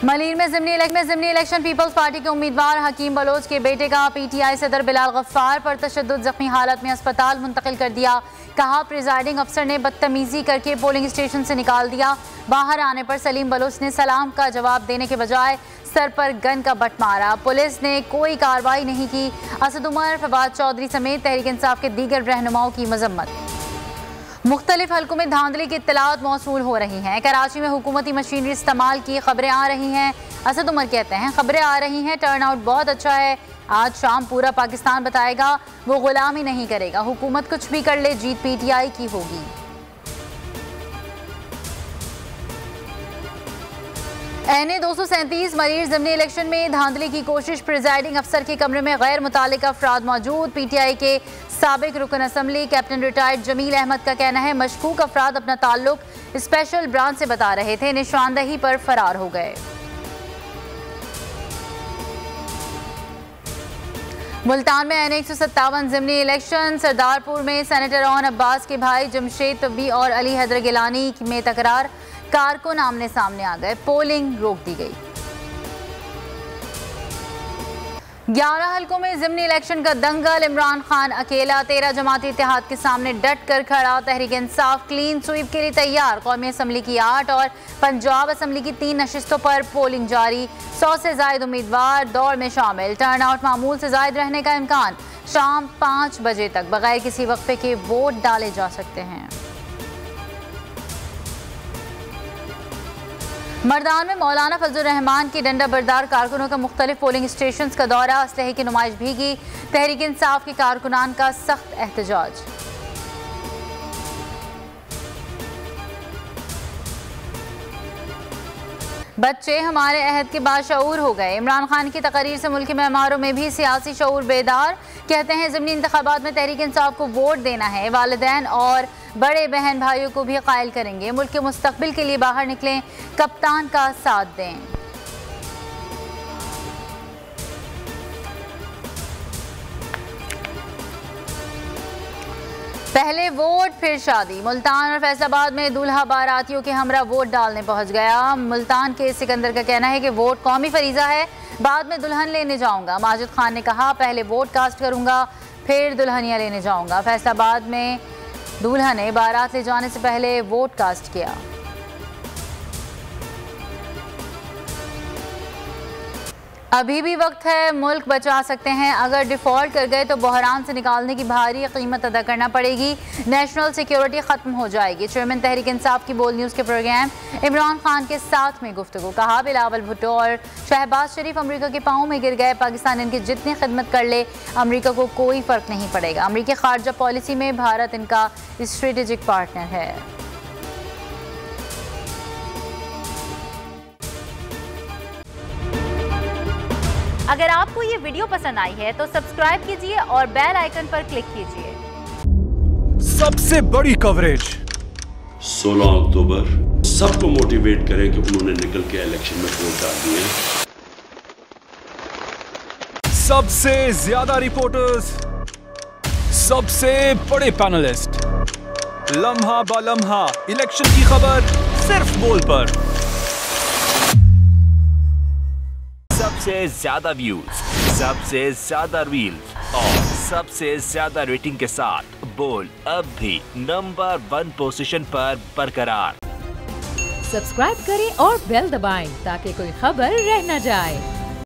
मलीर में ज़िमनी election peoples party के उम्मीदवार हकीम बलोच के बेटे का पीटीआई सदर बिलाल गफ्फार पर तशद्दुद जख्मी हालत में अस्पताल मुंतकिल कर दिया। कहा प्रिजाइडिंग अफसर ने बदतमीजी करके पोलिंग स्टेशन से निकाल दिया। बाहर आने पर सलीम बलोच ने सलाम का जवाब देने के बजाय सर पर गन का बट मारा। पुलिस ने कोई कार्रवाई नहीं की। असद उमर, फवाद चौधरी समेत तहरीक इंसाफ के दीगर रहनुमाओं की मजम्मत। मुख्तलिफ हलकों में धांधली की इत्तलात मौसूल हो रही हैं। कराची में हुकूमती मशीनरी इस्तेमाल की खबरें आ रही हैं। असद उमर कहते हैं खबरें आ रही हैं, टर्न आउट बहुत अच्छा है। आज शाम पूरा पाकिस्तान बताएगा, वो गुलामी नहीं करेगा। हुकूमत कुछ भी कर ले, जीत पीटीआई की होगी। एनए 237 मरीर ज़िमनी इलेक्शन में धांधली की कोशिश। प्रिजाइडिंग अफसर के कमरे में गैर मुतालिक अफराद मौजूद। पीटीआई के साबिक रुकन assembly captain retired Jamil Ahmed का कहना है मशकूक अफराद अपना ताल्लुक स्पेशल ब्रांच से बता रहे थे, निशानदही पर फरार हो गए। मुल्तान में एनए 157 ज़िमनी इलेक्शन। सरदारपुर में सेनेटर ओन अब्बास के भाई जमशेद तब्बी और अली हैदर गिलानी में तकरार। कारकुन आमने सामने आ गए, पोलिंग रोक दी गई। 11 हलकों में ज़िमनी इलेक्शन का दंगल। इमरान खान अकेला 13 जमाती इत्तेहाद के सामने डट कर खड़ा। तहरीक इंसाफ क्लीन स्वीप के लिए तैयार। कौमी असम्बली की 8 और पंजाब असम्बली की 3 नशिस्तों पर पोलिंग जारी। 100 से जायद उम्मीदवार दौड़ में शामिल। टर्न आउट मामूल से जायद रहने का इम्कान। शाम 5 बजे तक बगैर किसी वक्फे के वोट डाले जा सकते हैं। मर्दान में मौलाना फजल रहमान की डंडा बरदार कारकुनों का मुख्तलिफ पोलिंग स्टेशन का दौरा। असलहे की नुमाइश भी की। तहरीक इंसाफ के कारकुनान का सख्त एहतजाज। बच्चे हमारे अहद के बाशऊर हो गए। इमरान खान की तकरीर से मुल्क मेहमारों में भी सियासी शऊर बेदार। कहते हैं ज़िमनी इंतखाबात में तहरीक इंसाफ को वोट देना है। वालिदैन और बड़े बहन भाइयों को भी कायल करेंगे। मुल्क के मुस्तकबिल के लिए बाहर निकलें, कप्तान का साथ दें। पहले वोट फिर शादी। मुल्तान और फैसलाबाद में दूल्हा बारातियों के हमरा वोट डालने पहुंच गया। मुल्तान के सिकंदर का कहना है कि वोट कौमी फरीजा है, बाद में दुल्हन लेने जाऊंगा। माजिद खान ने कहा पहले वोट कास्ट करूंगा, फिर दुल्हनिया लेने जाऊंगा। फैसलाबाद में दूल्हा ने बारात ले जाने से पहले वोट कास्ट किया। अभी भी वक्त है, मुल्क बचा सकते हैं। अगर डिफॉल्ट कर गए तो बहरान से निकालने की भारी कीमत अदा करना पड़ेगी। नेशनल सिक्योरिटी खत्म हो जाएगी। चेयरमैन तहरीक इंसाफ की बोल न्यूज़ के प्रोग्राम इमरान खान के साथ में गुफ्तगू। कहा बिलावल भुट्टो और शहबाज शरीफ अमेरिका के पाँव में गिर गए। पाकिस्तान इनकी जितनी खिदमत कर ले अमेरिका को कोई फ़र्क नहीं पड़ेगा। अमेरिकी खारजा पॉलिसी में भारत इनका स्ट्रेटेजिक पार्टनर है। अगर आपको ये वीडियो पसंद आई है तो सब्सक्राइब कीजिए और बेल आइकन पर क्लिक कीजिए। सबसे बड़ी कवरेज 16 अक्टूबर सबको मोटिवेट करें कि उन्होंने निकल के इलेक्शन में वोट डाल दिए। सबसे ज्यादा रिपोर्टर्स, सबसे बड़े पैनलिस्ट, लम्हा बा लम्हा इलेक्शन की खबर सिर्फ बोल पर। सबसे ज्यादा व्यूज, सबसे ज्यादा रील्स और सबसे ज्यादा रेटिंग के साथ बोल अब भी नंबर 1 पोजीशन पर बरकरार। सब्सक्राइब करें और बेल दबाएं ताकि कोई खबर रह न जाए।